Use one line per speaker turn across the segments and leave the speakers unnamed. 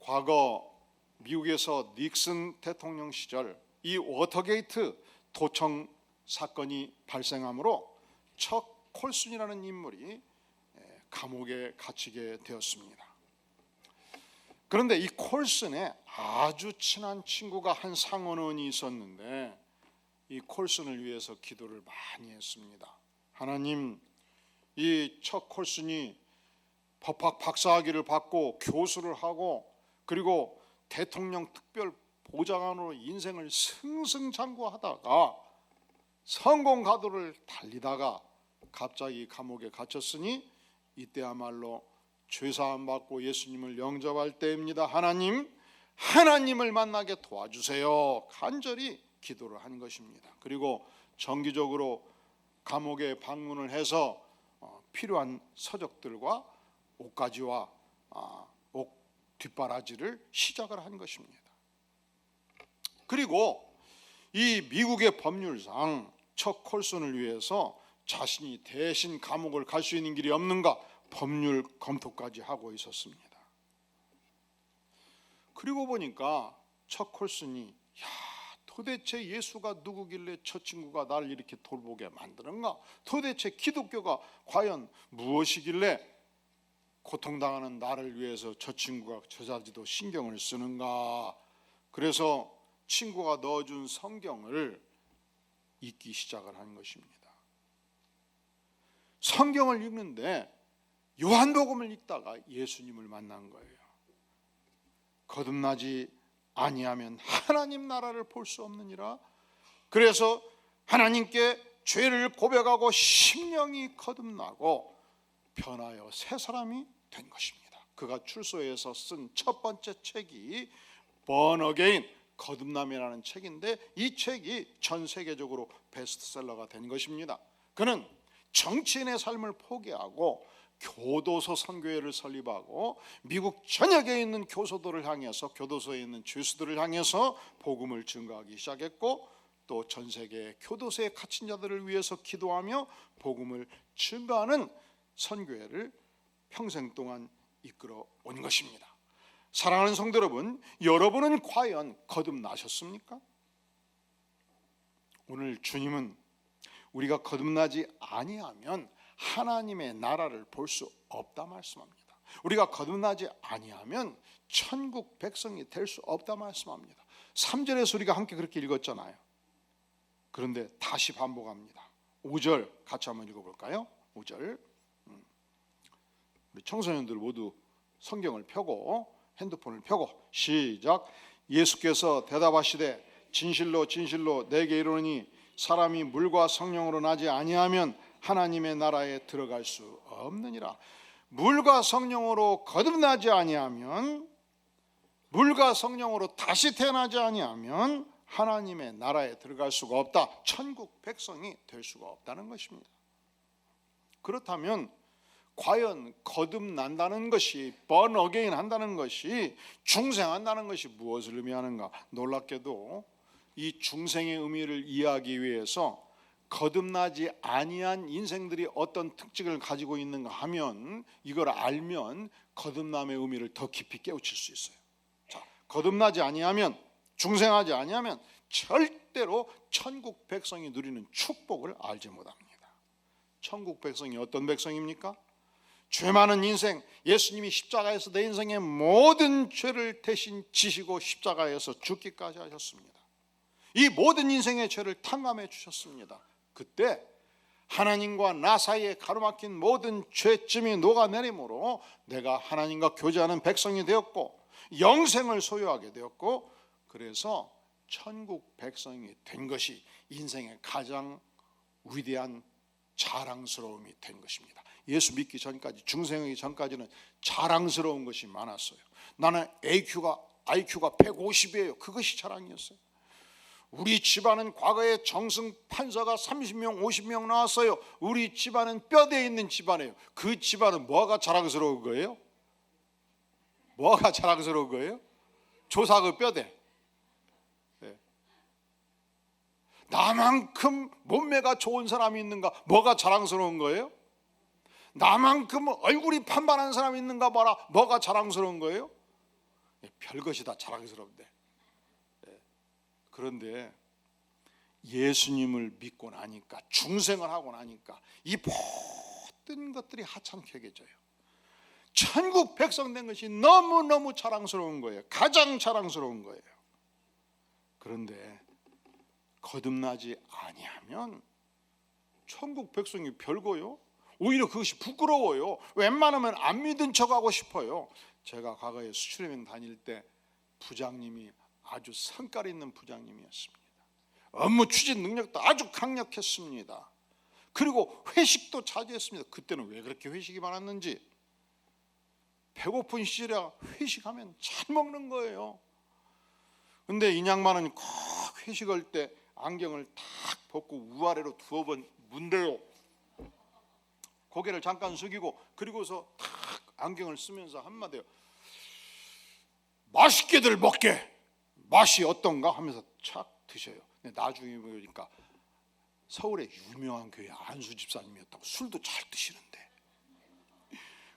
과거 미국에서 닉슨 대통령 시절 이 워터게이트 도청 사건이 발생하므로 척 콜슨이라는 인물이 감옥에 갇히게 되었습니다. 그런데 이 콜슨의 아주 친한 친구가 한 상원의원이 있었는데 이 콜슨을 위해서 기도를 많이 했습니다. 하나님, 이 척 콜슨이 법학 박사학위를 받고 교수를 하고 그리고 대통령 특별 보좌관으로 인생을 승승장구하다가 성공 가도를 달리다가 갑자기 감옥에 갇혔으니 이때야말로 죄사함 받고 예수님을 영접할 때입니다. 하나님을 만나게 도와주세요. 간절히 기도를 한 것입니다. 그리고 정기적으로 감옥에 방문을 해서 필요한 서적들과 옷가지와 옷 뒷바라지를 시작을 한 것입니다. 그리고 이 미국의 법률상 척 콜슨을 위해서 자신이 대신 감옥을 갈 수 있는 길이 없는가 법률 검토까지 하고 있었습니다. 그리고 보니까 척 콜슨이 도대체 예수가 누구길래 저 친구가 나를 이렇게 돌보게 만드는가? 도대체 기독교가 과연 무엇이길래 고통당하는 나를 위해서 저 친구가 저자지도 신경을 쓰는가? 그래서 친구가 넣어준 성경을 읽기 시작을 한 것입니다. 성경을 읽는데 요한복음을 읽다가 예수님을 만난 거예요. 거듭나지 아니하면 하나님 나라를 볼 수 없느니라. 그래서 하나님께 죄를 고백하고 심령이 거듭나고 변하여 새 사람이 된 것입니다. 그가 출소해서 쓴 첫 번째 책이 Born Again, 거듭남이라는 책인데 이 책이 전 세계적으로 베스트셀러가 된 것입니다. 그는 정치인의 삶을 포기하고 교도소 선교회를 설립하고 미국 전역에 있는 교도소들을 향해서 교도소에 있는 죄수들을 향해서 복음을 증거하기 시작했고 또 전 세계 교도소에 갇힌 자들을 위해서 기도하며 복음을 증거하는 선교회를 평생 동안 이끌어 온 것입니다. 사랑하는 성도 여러분, 여러분은 과연 거듭나셨습니까? 오늘 주님은 우리가 거듭나지 아니하면 하나님의 나라를 볼 수 없다 말씀합니다. 우리가 거듭나지 아니하면 천국 백성이 될 수 없다 말씀합니다. 3절에서 우리가 함께 그렇게 읽었잖아요. 그런데 다시 반복합니다. 5절 같이 한번 읽어볼까요? 5절 우리 청소년들 모두 성경을 펴고 핸드폰을 펴고 시작. 예수께서 대답하시되 진실로 진실로 내게 이르노니 사람이 물과 성령으로 나지 아니하면 하나님의 나라에 들어갈 수 없느니라. 물과 성령으로 거듭나지 아니하면, 물과 성령으로 다시 태어나지 아니하면 하나님의 나라에 들어갈 수가 없다. 천국 백성이 될 수가 없다는 것입니다. 그렇다면 과연 거듭난다는 것이, born again 한다는 것이, 중생한다는 것이 무엇을 의미하는가? 놀랍게도 이 중생의 의미를 이해하기 위해서 거듭나지 아니한 인생들이 어떤 특징을 가지고 있는가 하면, 이걸 알면 거듭남의 의미를 더 깊이 깨우칠 수 있어요. 자, 거듭나지 아니하면, 중생하지 아니하면 절대로 천국 백성이 누리는 축복을 알지 못합니다. 천국 백성이 어떤 백성입니까? 죄 많은 인생, 예수님이 십자가에서 내 인생의 모든 죄를 대신 지시고 십자가에서 죽기까지 하셨습니다. 이 모든 인생의 죄를 탕감해 주셨습니다. 그때 하나님과 나 사이에 가로막힌 모든 죄짐이 녹아내림으로 내가 하나님과 교제하는 백성이 되었고 영생을 소유하게 되었고, 그래서 천국 백성이 된 것이 인생의 가장 위대한 자랑스러움이 된 것입니다. 예수 믿기 전까지, 중생하기 전까지는 자랑스러운 것이 많았어요. 나는 IQ가 150이에요. 그것이 자랑이었어요. 우리 집안은 과거에 정승 판사가 30명 50명 나왔어요. 우리 집안은 뼈대에 있는 집안이에요. 그 집안은 뭐가 자랑스러운 거예요? 뭐가 자랑스러운 거예요? 조사 그 뼈대. 네. 나만큼 몸매가 좋은 사람이 있는가? 뭐가 자랑스러운 거예요? 나만큼 얼굴이 판반한 사람이 있는가 봐라. 뭐가 자랑스러운 거예요? 별것이 다 자랑스러운데. 그런데 예수님을 믿고 나니까, 중생을 하고 나니까 이 모든 것들이 하찮게 여겨져요. 천국 백성 된 것이 너무너무 자랑스러운 거예요. 가장 자랑스러운 거예요. 그런데 거듭나지 아니하면 천국 백성이 별거요. 오히려 그것이 부끄러워요. 웬만하면 안 믿은 척하고 싶어요. 제가 과거에 수출여행 다닐 때 부장님이 아주 성깔 있는 부장님이었습니다. 업무 추진 능력도 아주 강력했습니다. 그리고 회식도 자주 했습니다. 그때는 왜 그렇게 회식이 많았는지, 배고픈 시절에 회식하면 잘 먹는 거예요. 근데 이 양반은 꼭 회식할 때 안경을 탁 벗고 우아래로 두어 번 문대요. 고개를 잠깐 숙이고, 그리고서 탁 안경을 쓰면서 한마디요. 맛있게들 먹게. 맛이 어떤가 하면서 착 드셔요. 근데 나중에 보니까 서울의 유명한 교회 안수 집사님이었다고. 술도 잘 드시는데.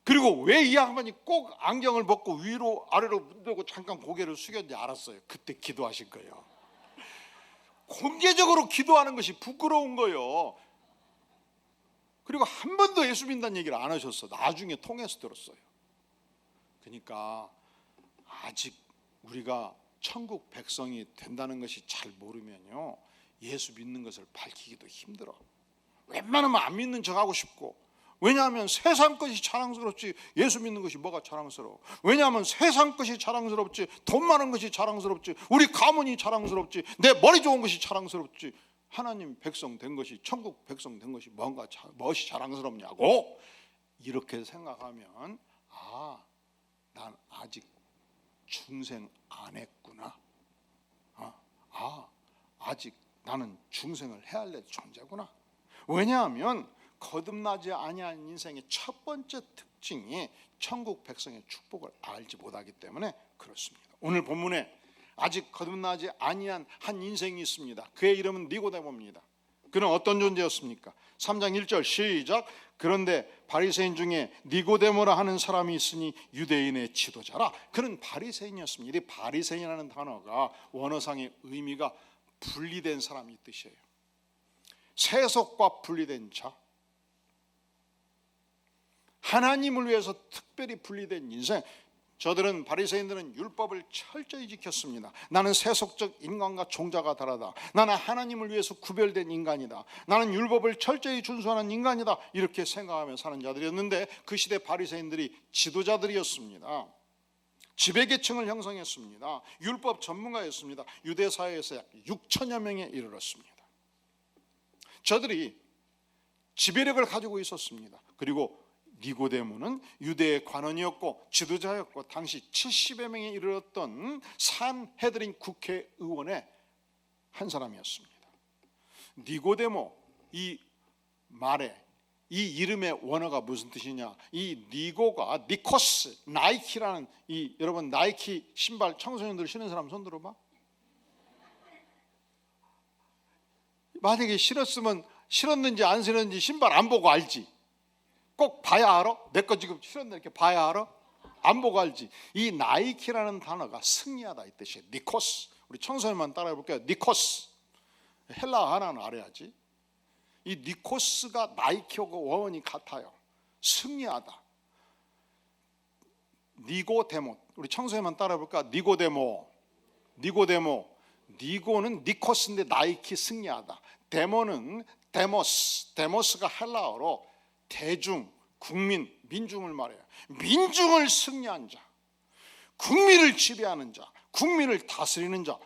그리고 왜 이 양반이 꼭 안경을 벗고 위로 아래로 문대고 잠깐 고개를 숙였는지 알았어요. 그때 기도하신 거예요. 공개적으로 기도하는 것이 부끄러운 거예요. 그리고 한 번도 예수 믿는다는 얘기를 안 하셨어. 나중에 통해서 들었어요. 그러니까 아직 우리가 천국 백성이 된다는 것이 잘 모르면요, 예수 믿는 것을 밝히기도 힘들어. 웬만하면 안 믿는 척하고 싶고. 왜냐하면 세상 것이 자랑스럽지 예수 믿는 것이 뭐가 자랑스러워. 왜냐하면 세상 것이 자랑스럽지, 돈 많은 것이 자랑스럽지, 우리 가문이 자랑스럽지, 내 머리 좋은 것이 자랑스럽지, 하나님 백성 된 것이, 천국 백성 된 것이 무엇이 자랑스럽냐고 이렇게 생각하면, 난 아직 중생 안 했구나. 아직 나는 중생을 해야 할 존재구나. 왜냐하면 거듭나지 아니한 인생의 첫 번째 특징이 천국 백성의 축복을 알지 못하기 때문에 그렇습니다. 오늘 본문에 아직 거듭나지 아니한 한 인생이 있습니다. 그의 이름은 니고데모입니다. 그는 어떤 존재였습니까? 3장 1절 시작. 그런데 바리새인 중에 니고데모라 하는 사람이 있으니 유대인의 지도자라. 그는 바리새인이었습니다. 이 바리새인이라는 단어가 원어상의 의미가 분리된 사람이 이 뜻이에요. 세속과 분리된 자, 하나님을 위해서 특별히 분리된 인생. 저들은, 바리새인들은 율법을 철저히 지켰습니다. 나는 세속적 인간과 종자가 다르다. 나는 하나님을 위해서 구별된 인간이다. 나는 율법을 철저히 준수하는 인간이다. 이렇게 생각하며 사는 자들이었는데, 그 시대 바리새인들이 지도자들이었습니다. 지배계층을 형성했습니다. 율법 전문가였습니다. 유대 사회에서 약 6천여 명에 이르렀습니다. 저들이 지배력을 가지고 있었습니다. 그리고 니고데모는 유대의 관원이었고 지도자였고 당시 70여 명에 이르렀던 산헤드린 국회의원의 한 사람이었습니다. 니고데모, 이 말에, 이 이름의 원어가 무슨 뜻이냐? 이 니고가 니코스, 나이키라는, 이 여러분 나이키 신발 청소년들 신는 사람 손 들어봐. 만약에 신었는지 안 신었는지 신발 안 보고 알지? 꼭 봐야 알아? 내 거 지금 신었는데 이렇게 봐야 알아? 안 보고 알지? 이 나이키라는 단어가 승리하다 이 뜻이에요. 니코스. 우리 청소년만 따라해 볼게요. 니코스. 헬라어 하나는 알아야지. 이 니코스가 나이키하고 원이 같아요. 승리하다. 니고데모. 우리 청소년만 따라해 볼까? 니고데모. 니고는 니코스인데 나이키 승리하다. 데모는 데모스. 데모스가 헬라어로 대중, 국민, 민중을 말해요. 민중을 승리한 자, 국민을 지배하는 자, 국민을 다스리는 자.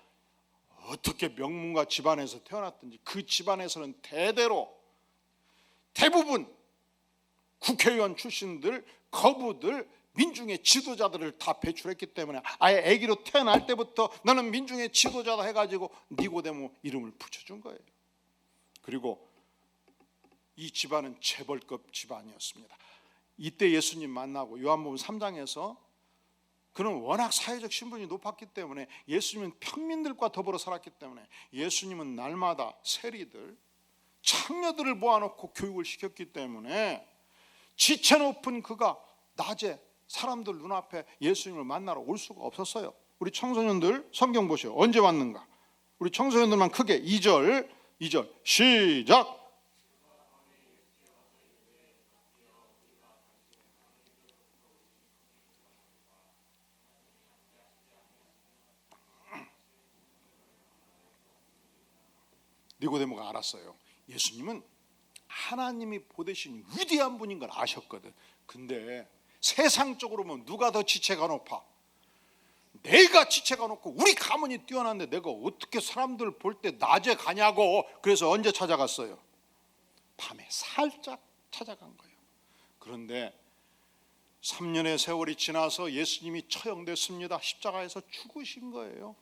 어떻게 명문가 집안에서 태어났든지 그 집안에서는 대부분 국회의원 출신들, 거부들, 민중의 지도자들을 다 배출했기 때문에 아예 아기로 태어날 때부터 너는 민중의 지도자다 해가지고 니고데모 이름을 붙여준 거예요. 그리고 이 집안은 재벌급 집안이었습니다. 이때 예수님 만나고 요한복음 3장에서 그는 워낙 사회적 신분이 높았기 때문에, 예수님은 평민들과 더불어 살았기 때문에 예수님은 날마다 세리들, 창녀들을 모아놓고 교육을 시켰기 때문에 지체 높은 그가 낮에 사람들 눈앞에 예수님을 만나러 올 수가 없었어요. 우리 청소년들 성경 보시오. 언제 왔는가? 우리 청소년들만 크게 2절 시작. 니고데모가 알았어요. 예수님은 하나님이 보내신 위대한 분인 걸 아셨거든. 근데 세상적으로 보면 누가 더 지체가 높아? 내가 지체가 높고 우리 가문이 뛰어난데 내가 어떻게 사람들 볼 때 낮에 가냐고. 그래서 언제 찾아갔어요? 밤에 살짝 찾아간 거예요. 그런데 3년의 세월이 지나서 예수님이 처형됐습니다. 십자가에서 죽으신 거예요.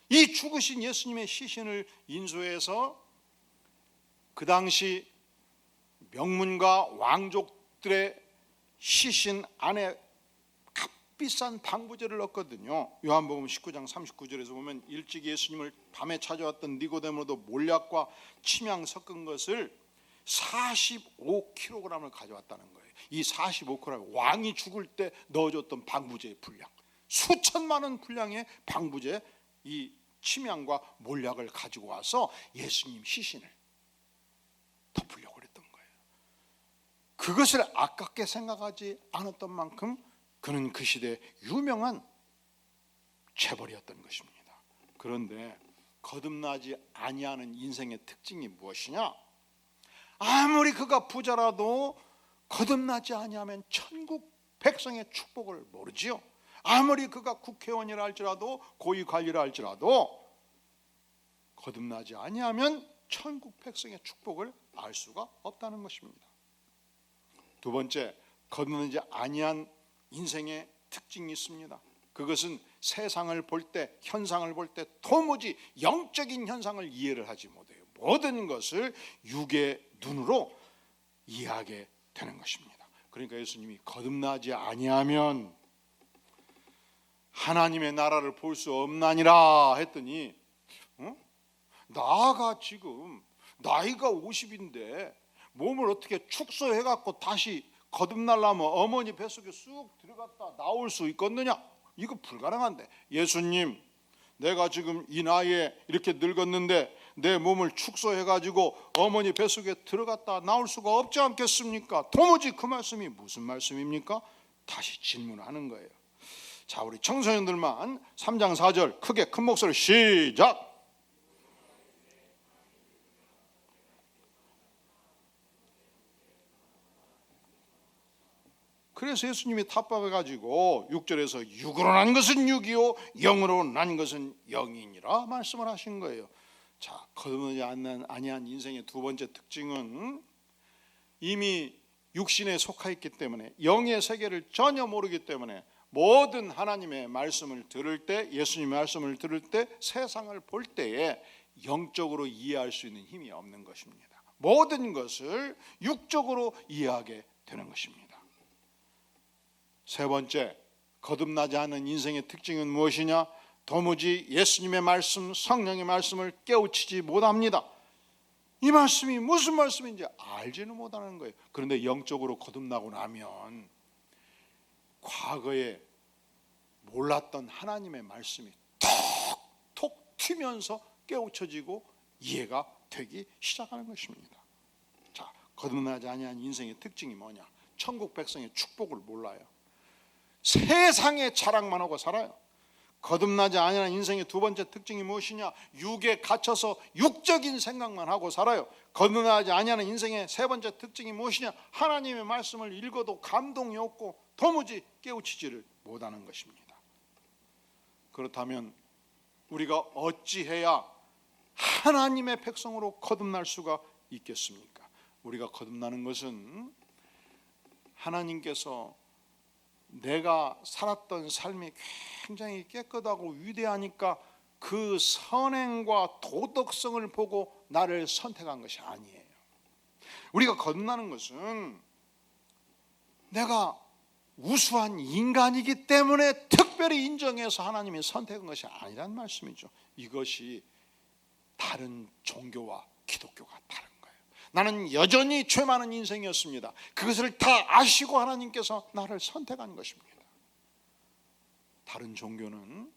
이 죽으신 예수님의 시신을 인수해서 그 당시 명문가 왕족들의 시신 안에 값비싼 방부제를 넣었거든요. 요한복음 19장 39절에서 보면 일찍 예수님을 밤에 찾아왔던 니고데모도 몰약과 침향 섞은 것을 45kg을 가져왔다는 거예요. 이 45kg 왕이 죽을 때 넣어줬던 방부제의 분량, 수천만 원 분량의 방부제, 이 침향과 몰약을 가지고 와서 예수님 시신을 덮으려고 그랬던 거예요. 그것을 아깝게 생각하지 않았던 만큼 그는 그 시대의 유명한 재벌이었던 것입니다. 그런데 거듭나지 아니하는 인생의 특징이 무엇이냐? 아무리 그가 부자라도 거듭나지 아니하면 천국 백성의 축복을 모르지요. 아무리 그가 국회의원이라 할지라도 고위 관리라 할지라도 거듭나지 아니하면 천국 백성의 축복을 알 수가 없다는 것입니다. 두 번째, 거듭나지 아니한 인생의 특징이 있습니다. 그것은 세상을 볼 때, 현상을 볼 때 도무지 영적인 현상을 이해를 하지 못해요. 모든 것을 육의 눈으로 이해하게 되는 것입니다. 그러니까 예수님이 거듭나지 아니하면 하나님의 나라를 볼 수 없나니라 했더니 나가 지금 나이가 50인데 몸을 어떻게 축소해갖고 다시 거듭나려면 어머니 뱃속에 쑥 들어갔다 나올 수 있겠느냐? 이거 불가능한데, 예수님 내가 지금 이 나이에 이렇게 늙었는데 내 몸을 축소해가지고 어머니 뱃속에 들어갔다 나올 수가 없지 않겠습니까? 도무지 그 말씀이 무슨 말씀입니까? 다시 질문하는 거예요. 자, 우리 청소년들만 3장 4절 크게 큰 목소리로 시작. 그래서 예수님이 답답해가지고 6절에서 육으로 난 것은 육이요 영으로 난 것은 영이니라 말씀을 하신 거예요. 자, 거듭나지 아니한 인생의 두 번째 특징은 이미 육신에 속하 있기 때문에, 영의 세계를 전혀 모르기 때문에 모든 하나님의 말씀을 들을 때, 예수님의 말씀을 들을 때, 세상을 볼 때에 영적으로 이해할 수 있는 힘이 없는 것입니다. 모든 것을 육적으로 이해하게 되는 것입니다. 세 번째, 거듭나지 않은 인생의 특징은 무엇이냐? 도무지 예수님의 말씀, 성령의 말씀을 깨우치지 못합니다. 이 말씀이 무슨 말씀인지 알지는 못하는 거예요. 그런데 영적으로 거듭나고 나면 과거에 몰랐던 하나님의 말씀이 톡톡 튀면서 깨우쳐지고 이해가 되기 시작하는 것입니다. 자, 거듭나지 아니한 인생의 특징이 뭐냐? 천국 백성의 축복을 몰라요. 세상의 자랑만 하고 살아요. 거듭나지 아니한 인생의 두 번째 특징이 무엇이냐? 육에 갇혀서 육적인 생각만 하고 살아요. 거듭나지 아니하는 인생의 세 번째 특징이 무엇이냐? 하나님의 말씀을 읽어도 감동이 없고 도무지 깨우치지를 못하는 것입니다. 그렇다면 우리가 어찌해야 하나님의 백성으로 거듭날 수가 있겠습니까? 우리가 거듭나는 것은 하나님께서 내가 살았던 삶이 굉장히 깨끗하고 위대하니까 그 선행과 도덕성을 보고 나를 선택한 것이 아니에요. 우리가 거듭나는 것은 내가 우수한 인간이기 때문에 특별히 인정해서 하나님이 선택한 것이 아니란 말씀이죠. 이것이 다른 종교와 기독교가 다른 거예요. 나는 여전히 죄 많은 인생이었습니다. 그것을 다 아시고 하나님께서 나를 선택한 것입니다. 다른 종교는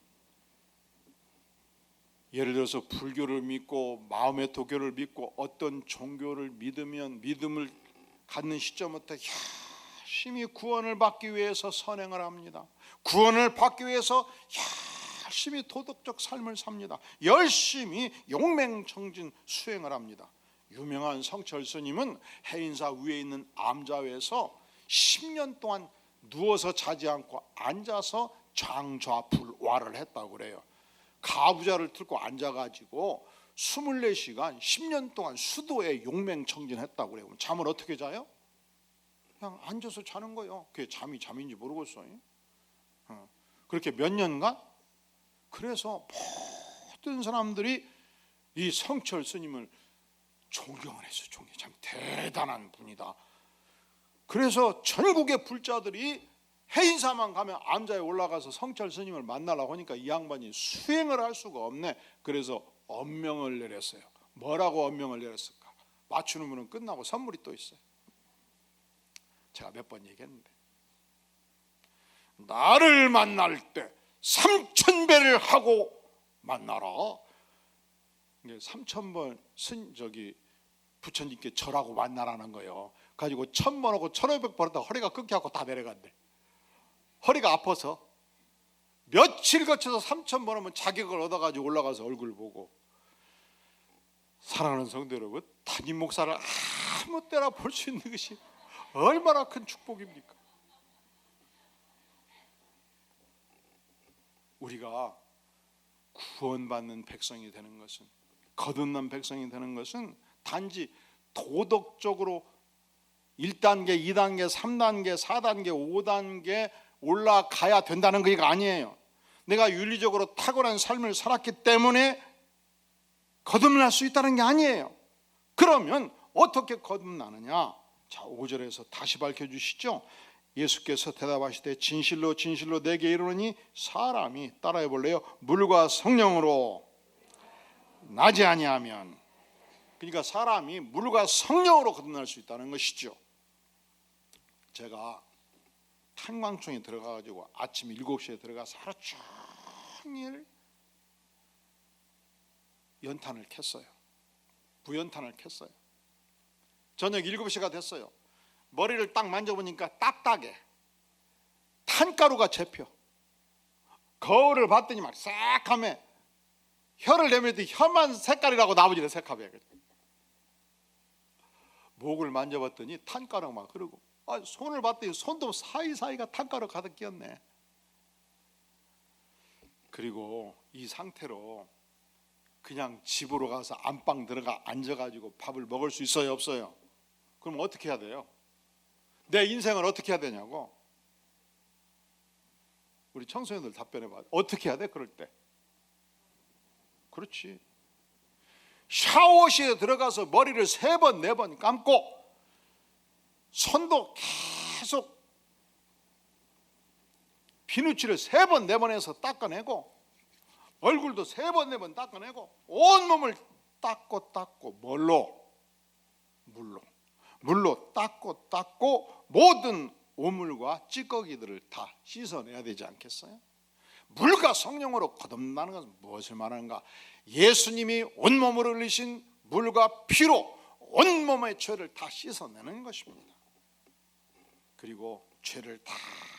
예를 들어서 불교를 믿고 마음의 도교를 믿고 어떤 종교를 믿으면 믿음을 갖는 시점부터 열심히 구원을 받기 위해서 선행을 합니다. 구원을 받기 위해서 열심히 도덕적 삶을 삽니다. 열심히 용맹정진 수행을 합니다. 유명한 성철 스님은 해인사 위에 있는 암자회에서 10년 동안 누워서 자지 않고 앉아서 장좌불화를 했다고 그래요. 가부좌를 들고 앉아가지고 24시간 10년 동안 수도에 용맹정진했다고 그래요. 잠을 어떻게 자요? 그냥 앉아서 자는 거예요. 그게 잠인지 모르겠어요. 그렇게 몇 년간? 그래서 모든 사람들이 이 성철 스님을 존경을 했어요. 참 대단한 분이다. 그래서 전국의 불자들이 해인사만 가면 암자에 올라가서 성철 스님을 만나려고 하니까 이 양반이 수행을 할 수가 없네. 그래서 언명을 내렸어요. 뭐라고 언명을 내렸을까? 맞추는 분은 끝나고 선물이 또 있어요. 제가 몇 번 얘기했는데, 나를 만날 때 3000배를 하고 만나라. 3000번 부처님께 절하고 만나라는 거예요. 가지고 1000번하고 1500번 하다 허리가 끊겨갖고 다 내려간대. 허리가 아파서 며칠 거쳐서 3000번 하면 자격을 얻어가지고 올라가서 얼굴 보고. 사랑하는 성도 여러분, 담임 목사를 아무 때나 볼 수 있는 것이 얼마나 큰 축복입니까? 우리가 구원받는 백성이 되는 것은, 거듭난 백성이 되는 것은 단지 도덕적으로 1단계, 2단계, 3단계, 4단계, 5단계 올라가야 된다는 게 아니에요. 내가 윤리적으로 탁월한 삶을 살았기 때문에 거듭날 수 있다는 게 아니에요. 그러면 어떻게 거듭나느냐? 자, 5절에서 다시 밝혀주시죠. 예수께서 대답하시되 진실로 진실로 내게 이르노니 사람이, 따라해 볼래요? 물과 성령으로 나지 아니하면. 그러니까 사람이 물과 성령으로 거듭날 수 있다는 것이죠. 제가 탄광촌에 들어가가지고 아침 7시에 들어가서 하루 종일 연탄을 켰어요. 부연탄을 켰어요. 저녁 7시가 됐어요. 머리를 딱 만져보니까 딱딱해. 탄가루가 잡혀. 거울을 봤더니 막 새카매. 혀를 내밀더니 혀만 색깔이라고 나머지는 새카매. 목을 만져봤더니 탄가루가 막 흐르고, 손을 봤더니 손도 사이사이가 탄가루 가득 끼었네. 그리고 이 상태로 그냥 집으로 가서 안방 들어가 앉아가지고 밥을 먹을 수 있어요, 없어요? 그럼 어떻게 해야 돼요? 내 인생을 어떻게 해야 되냐고. 우리 청소년들 답변해봐. 어떻게 해야 돼 그럴 때? 그렇지, 샤워실에 들어가서 머리를 3번 4번 감고 손도 계속 비누칠을 3번 4번 해서 닦아내고 얼굴도 3번 4번 닦아내고 온몸을 닦고 물로 닦고 모든 오물과 찌꺼기들을 다 씻어내야 되지 않겠어요? 물과 성령으로 거듭나는 것은 무엇을 말하는가? 예수님이 온몸으로 흘리신 물과 피로 온몸의 죄를 다 씻어내는 것입니다. 그리고 죄를 다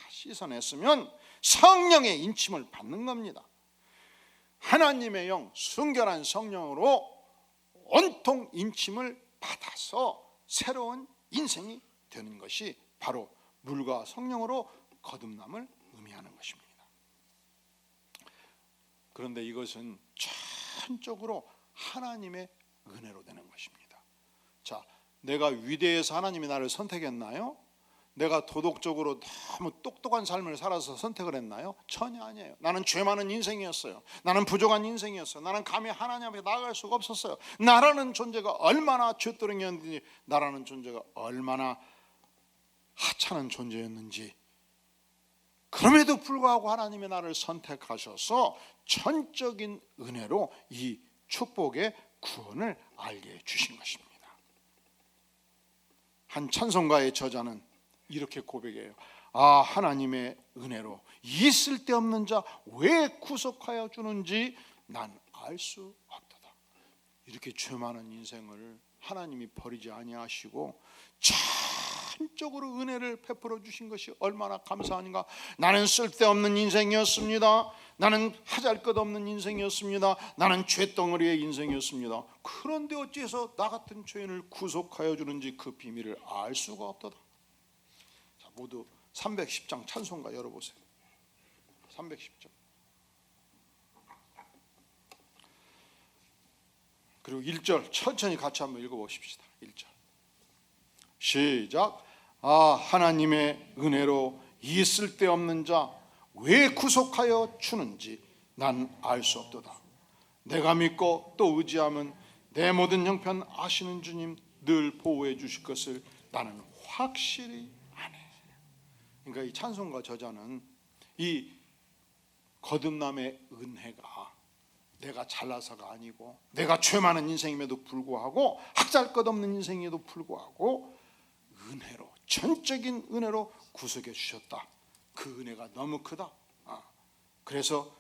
씻어냈으면 성령의 인침을 받는 겁니다. 하나님의 영, 순결한 성령으로 온통 인침을 받아서 새로운 인생이 되는 것이 바로 물과 성령으로 거듭남을 의미하는 것입니다. 그런데 이것은 전적으로 하나님의 은혜로 되는 것입니다. 자, 내가 위대해서 하나님이 나를 선택했나요? 내가 도덕적으로 너무 똑똑한 삶을 살아서 선택을 했나요? 전혀 아니에요. 나는 죄 많은 인생이었어요. 나는 부족한 인생이었어요. 나는 감히 하나님 앞에 나아갈 수가 없었어요. 나라는 존재가 얼마나 죄도렁이었는지, 나라는 존재가 얼마나 하찮은 존재였는지, 그럼에도 불구하고 하나님이 나를 선택하셔서 전적인 은혜로 이 축복의 구원을 알게 해주신 것입니다. 한 찬송가의 저자는 이렇게 고백해요. 아, 하나님의 은혜로 이 쓸데없는 자 왜 구속하여 주는지 난 알 수 없도다. 이렇게 죄 많은 인생을 하나님이 버리지 아니하시고 전적으로 은혜를 베풀어 주신 것이 얼마나 감사한가. 나는 쓸데없는 인생이었습니다. 나는 하잘것없는 인생이었습니다. 나는 죄덩어리의 인생이었습니다. 그런데 어찌해서 나 같은 죄인을 구속하여 주는지 그 비밀을 알 수가 없도다. 자, 모두 310장 찬송가 열어보세요. 310장. 그리고 1절 천천히 같이 한번 읽어보십시다. 1절 시작. 아, 하나님의 은혜로 이 쓸데없는 자 왜 구속하여 주는지 난 알 수 없도다. 내가 믿고 또 의지하면 내 모든 형편 아시는 주님 늘 보호해 주실 것을 나는 확실히 아네. 그러니까 이 찬송가 저자는 이 거듭남의 은혜가 내가 잘나서가 아니고 내가 죄 많은 인생임에도 불구하고 학잘것없는 인생임에도 불구하고 은혜로, 전적인 은혜로 구속해 주셨다. 그 은혜가 너무 크다. 그래서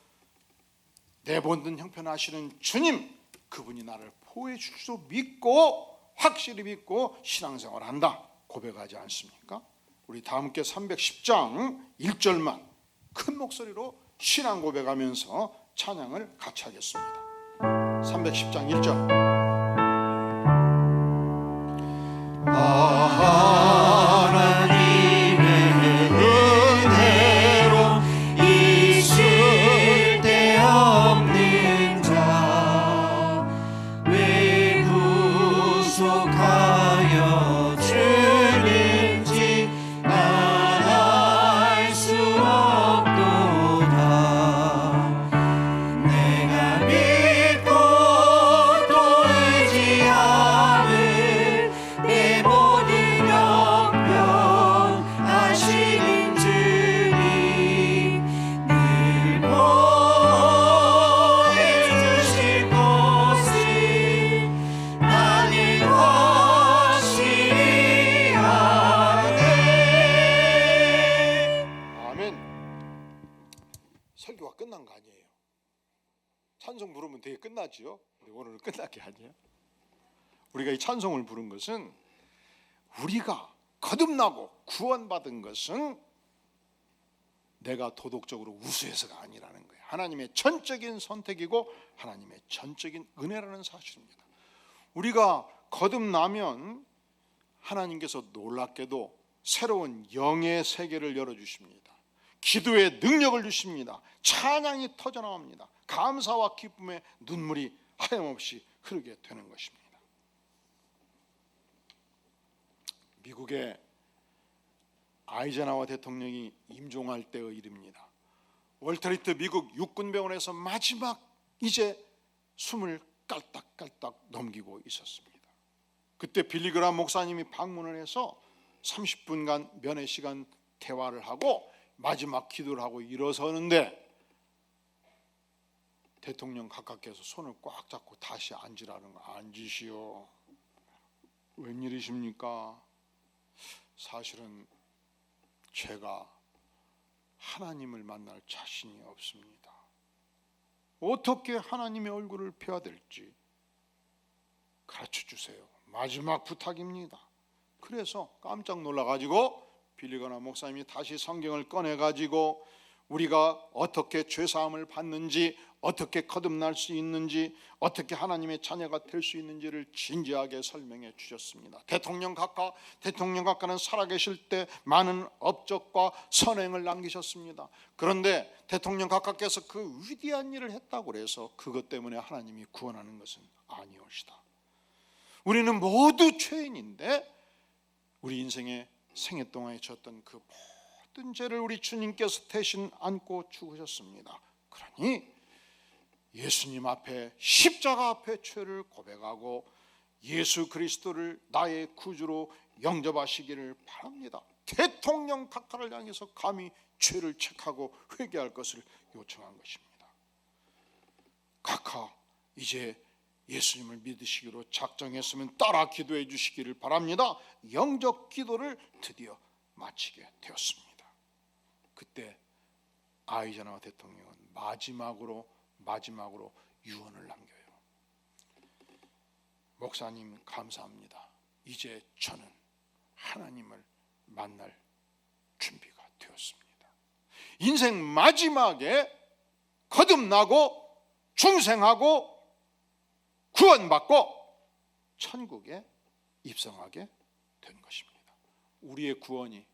내 모든 형편 아시는 주님, 그분이 나를 보호해 줄 수 믿고 확실히 믿고 신앙생활 한다 고백하지 않습니까? 우리 다 함께 310장 1절만 큰 목소리로 신앙 고백하면서 찬양을 같이 하겠습니다. 310장 1절. 설교가 끝난 거 아니에요. 찬송 부르면 되게 끝나지요. 근데 오늘은 끝날 게 아니에요. 우리가 이 찬송을 부른 것은 우리가 거듭나고 구원받은 것은 내가 도덕적으로 우수해서가 아니라는 거예요. 하나님의 전적인 선택이고 하나님의 전적인 은혜라는 사실입니다. 우리가 거듭나면 하나님께서 놀랍게도 새로운 영의 세계를 열어주십니다. 기도의 능력을 주십니다. 찬양이 터져나옵니다. 감사와 기쁨의 눈물이 하염없이 흐르게 되는 것입니다. 미국의 아이젠하워 대통령이 임종할 때의 일입니다. 월트리트 미국 육군병원에서 마지막 이제 숨을 깔딱깔딱 넘기고 있었습니다. 그때 빌리그람 목사님이 방문을 해서 30분간 면회 시간 대화를 하고 마지막 기도를 하고 일어서는데 대통령 가깝게서 손을 꽉 잡고 다시 앉으라는 거. 앉으시오. 웬일이십니까? 사실은 제가 하나님을 만날 자신이 없습니다. 어떻게 하나님의 얼굴을 뵈야 될지 가르쳐 주세요. 마지막 부탁입니다. 그래서 깜짝 놀라가지고 빌리거나 목사님이 다시 성경을 꺼내가지고 우리가 어떻게 죄사함을 받는지, 어떻게 거듭날 수 있는지, 어떻게 하나님의 자녀가 될 수 있는지를 진지하게 설명해 주셨습니다. 대통령 각하는 살아계실 때 많은 업적과 선행을 남기셨습니다. 그런데 대통령 각하께서 그 위대한 일을 했다고 해서 그것 때문에 하나님이 구원하는 것은 아니옵시다. 우리는 모두 죄인인데 우리 인생의 생애 동안에 졌던 그 모든 죄를 우리 주님께서 대신 안고 죽으셨습니다. 그러니 예수님 앞에, 십자가 앞에 죄를 고백하고 예수 그리스도를 나의 구주로 영접하시기를 바랍니다. 대통령 각하를 향해서 감히 죄를 책하고 회개할 것을 요청한 것입니다. 각하, 이제 예수님을 믿으시기로 작정했으면 따라 기도해 주시기를 바랍니다. 영적 기도를 드디어 마치게 되었습니다. 그때 아이젠하워 대통령은 마지막으로 유언을 남겨요. 목사님 감사합니다. 이제 저는 하나님을 만날 준비가 되었습니다. 인생 마지막에 거듭나고 중생하고 구원받고 천국에 입성하게 된 것입니다. 우리의 구원이,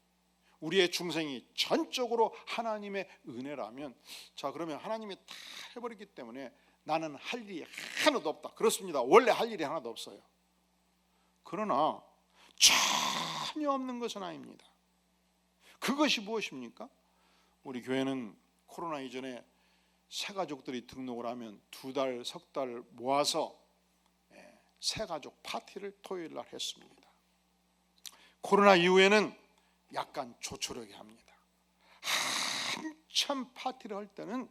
우리의 중생이 전적으로 하나님의 은혜라면, 자 그러면 하나님이 다 해버렸기 때문에 나는 할 일이 하나도 없다. 그렇습니다. 원래 할 일이 하나도 없어요. 그러나 전혀 없는 것은 아닙니다. 그것이 무엇입니까? 우리 교회는 코로나 이전에 새가족들이 등록을 하면 2달, 석 달 모아서 새가족 파티를 토요일 날 했습니다. 코로나 이후에는 약간 조촐하게 합니다. 한참 파티를 할 때는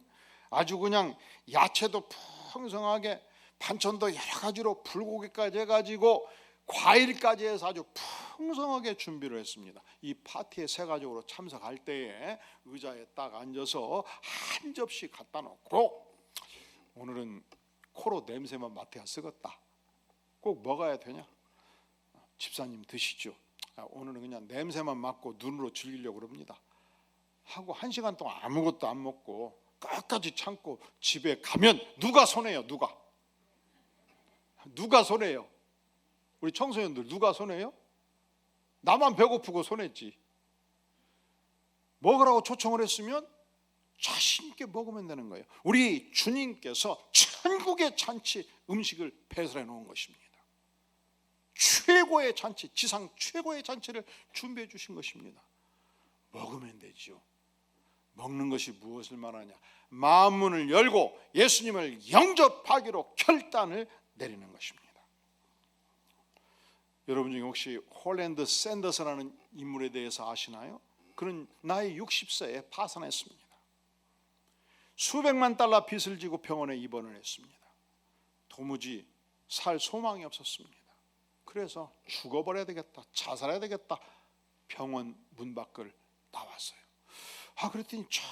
아주 그냥 야채도 풍성하게, 반찬도 여러 가지로 불고기까지 해가지고 과일까지 해서 아주 풍성하게 준비를 했습니다. 이 파티에 새가족으로 참석할 때에 의자에 딱 앉아서 한 접시 갖다 놓고, 오늘은 코로 냄새만 맡아야 쓰겠다, 꼭 먹어야 되냐, 집사님 드시죠, 오늘은 그냥 냄새만 맡고 눈으로 즐기려고 그럽니다 하고 1시간 동안 아무것도 안 먹고 끝까지 참고 집에 가면 누가 손해요? 누가 손해요? 우리 청소년들 누가 손해요? 나만 배고프고 손했지. 먹으라고 초청을 했으면 자신 있게 먹으면 되는 거예요. 우리 주님께서 천국의 잔치 음식을 배설해 놓은 것입니다. 최고의 잔치, 지상 최고의 잔치를 준비해 주신 것입니다. 먹으면 되죠. 먹는 것이 무엇을 말하냐? 마음문을 열고 예수님을 영접하기로 결단을 내리는 것입니다. 여러분 중에 혹시 홀랜드 샌더스라는 인물에 대해서 아시나요? 그는 나이 60세에 파산했습니다. 수백만 달러 빚을 지고 병원에 입원을 했습니다. 도무지 살 소망이 없었습니다. 그래서 죽어버려야 되겠다, 자살해야 되겠다, 병원 문 밖을 나왔어요. 그랬더니 저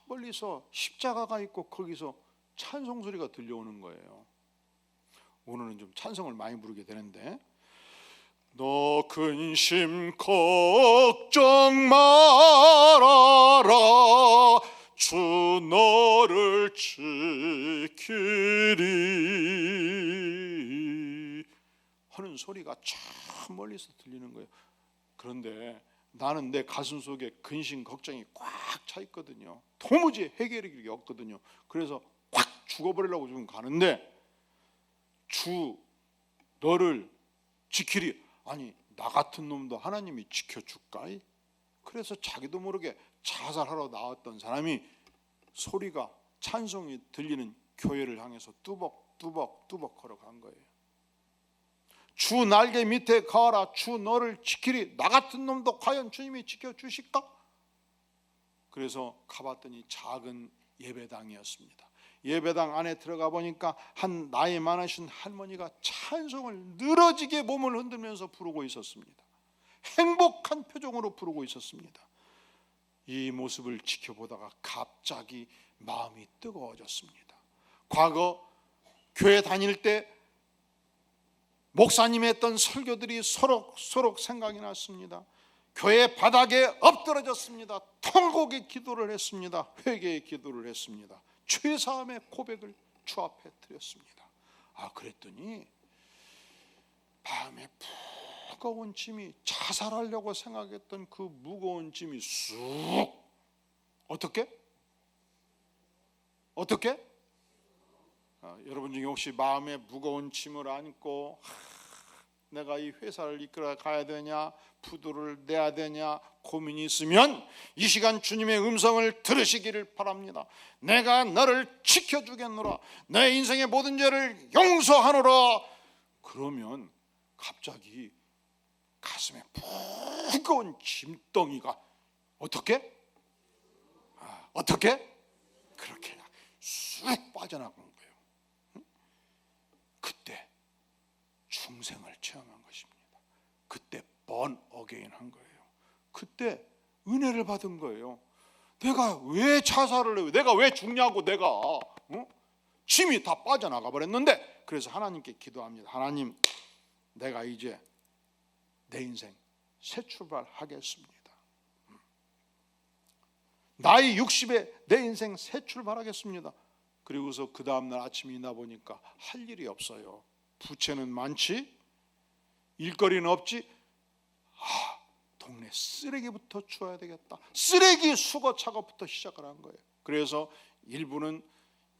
멀리서 십자가가 있고 거기서 찬송 소리가 들려오는 거예요. 오늘은 좀 찬송을 많이 부르게 되는데, 너 근심 걱정 말아라, 주 너를 지키리 하는 소리가 저 멀리서 들리는 거예요. 그런데 나는 내 가슴 속에 근심 걱정이 꽉 차 있거든요. 도무지 해결이 없거든요. 그래서 확 죽어버리려고 지금 가는데, 주 너를 지키리, 아니 나 같은 놈도 하나님이 지켜줄까? 그래서 자기도 모르게 자살하러 나왔던 사람이 소리가, 찬송이 들리는 교회를 향해서 뚜벅뚜벅 걸어간 거예요. 주 날개 밑에 가라, 주 너를 지키리, 나 같은 놈도 과연 주님이 지켜주실까? 그래서 가봤더니 작은 예배당이었습니다. 예배당 안에 들어가 보니까 한 나이 많으신 할머니가 찬송을 늘어지게 몸을 흔들면서 부르고 있었습니다. 행복한 표정으로 부르고 있었습니다. 이 모습을 지켜보다가 갑자기 마음이 뜨거워졌습니다. 과거 교회 다닐 때 목사님이 했던 설교들이 서로 생각이 났습니다. 교회 바닥에 엎드러졌습니다. 통곡의 기도를 했습니다. 회개의 기도를 했습니다. 죄사함의 고백을 주 앞에 드렸습니다. 그랬더니 마음에 무거운 짐이, 자살하려고 생각했던 그 무거운 짐이 쑥, 어떻게? 여러분 중에 혹시 마음에 무거운 짐을 안고 내가 이 회사를 이끌어 가야 되냐, 부도를 내야 되냐 고민이 있으면 이 시간 주님의 음성을 들으시기를 바랍니다. 내가 너를 지켜주겠노라, 내 인생의 모든 죄를 용서하노라. 그러면 갑자기 가슴에 무거운 짐덩이가 어떻게? 그렇게 쑥 빠져나간 거예요. 그때 born again 한 거예요. 그때 은혜를 받은 거예요. 내가 왜 자살을 해요? 내가 왜 죽냐고. 내가 짐이 다 빠져나가 버렸는데. 그래서 하나님께 기도합니다. 하나님, 내가 이제 내 인생 새 출발하겠습니다. 나이 60에 내 인생 새 출발하겠습니다. 그리고서 그 다음날 아침에 일어나 보니까 할 일이 없어요. 부채는 많지, 일거리는 없지. 동네 쓰레기부터 주워야 되겠다. 쓰레기 수거 작업부터 시작을 한 거예요. 그래서 일부는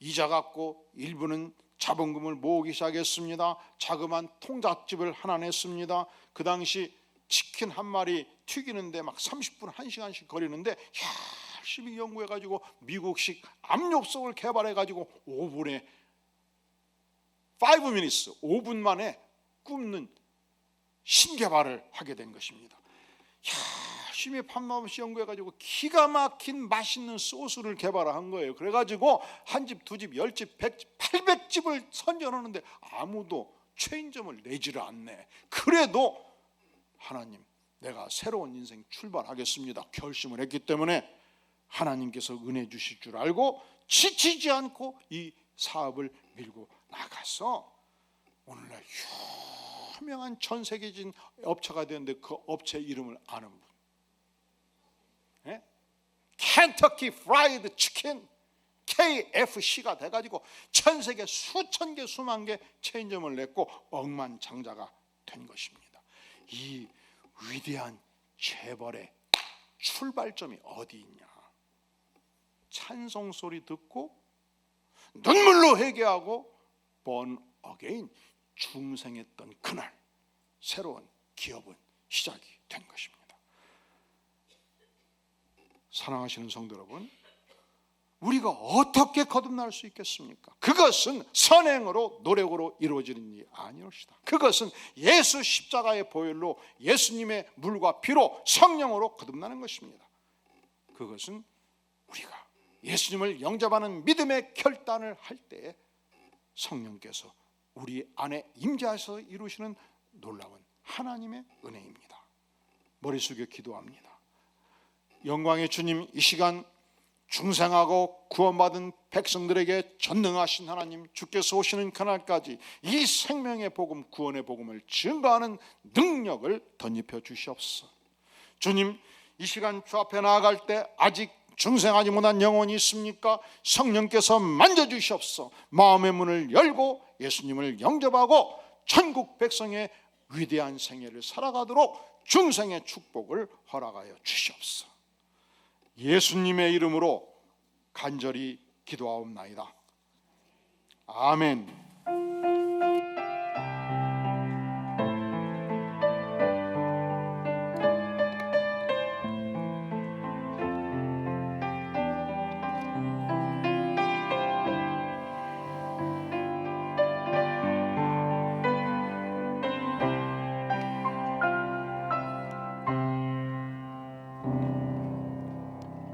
이자 갚고 일부는 자본금을 모으기 시작했습니다. 자그마한 통닭집을 하나 냈습니다. 그 당시 치킨 한 마리 튀기는데 막 30분 1시간씩 걸리는데 열심히 연구해가지고 미국식 압력석을 개발해가지고 오븐에 5 minutes 5분 만에 굽는 신개발을 하게 된 것입니다. 열심히 밤낮없이 연구해가지고 기가 막힌 맛있는 소스를 개발한 거예요. 그래가지고 한 집, 두 집, 10집, 100집, 800집을 선전하는데 아무도 체인점을 내지를 않네. 그래도 하나님, 내가 새로운 인생 출발하겠습니다 결심을 했기 때문에 하나님께서 은혜 주실 줄 알고 지치지 않고 이 사업을 밀고 나가서 오늘날 유명한 전 세계적인 업체가 되는데 그 업체 이름을 아는 분, 켄터키 프라이드 치킨 KFC가 돼가지고 전 세계 수천 개 수만 개 체인점을 냈고 억만장자가 된 것입니다. 이 위대한 재벌의 출발점이 어디 있냐? 찬송 소리 듣고 눈물로 회개하고 born again 중생했던 그날 새로운 기업은 시작이 된 것입니다. 사랑하시는 성도 여러분, 우리가 어떻게 거듭날 수 있겠습니까? 그것은 선행으로 노력으로 이루어지는 일이 아니옵시다. 그것은 예수 십자가의 보혈로 예수님의 물과 피로 성령으로 거듭나는 것입니다. 그것은 우리가 예수님을 영접하는 믿음의 결단을 할 때에 성령께서 우리 안에 임재하셔서 이루시는 놀라운 하나님의 은혜입니다. 머리 숙여 기도합니다. 영광의 주님, 이 시간 중생하고 구원받은 백성들에게 전능하신 하나님, 주께서 오시는 그날까지 이 생명의 복음, 구원의 복음을 증거하는 능력을 덧입혀 주시옵소서. 주님, 이 시간 주 앞에 나아갈 때 아직 중생하지 못한 영혼이 있습니까? 성령께서 만져주시옵소서. 마음의 문을 열고 예수님을 영접하고 천국 백성의 위대한 생애를 살아가도록 중생의 축복을 허락하여 주시옵소서. 예수님의 이름으로 간절히 기도하옵나이다. 아멘.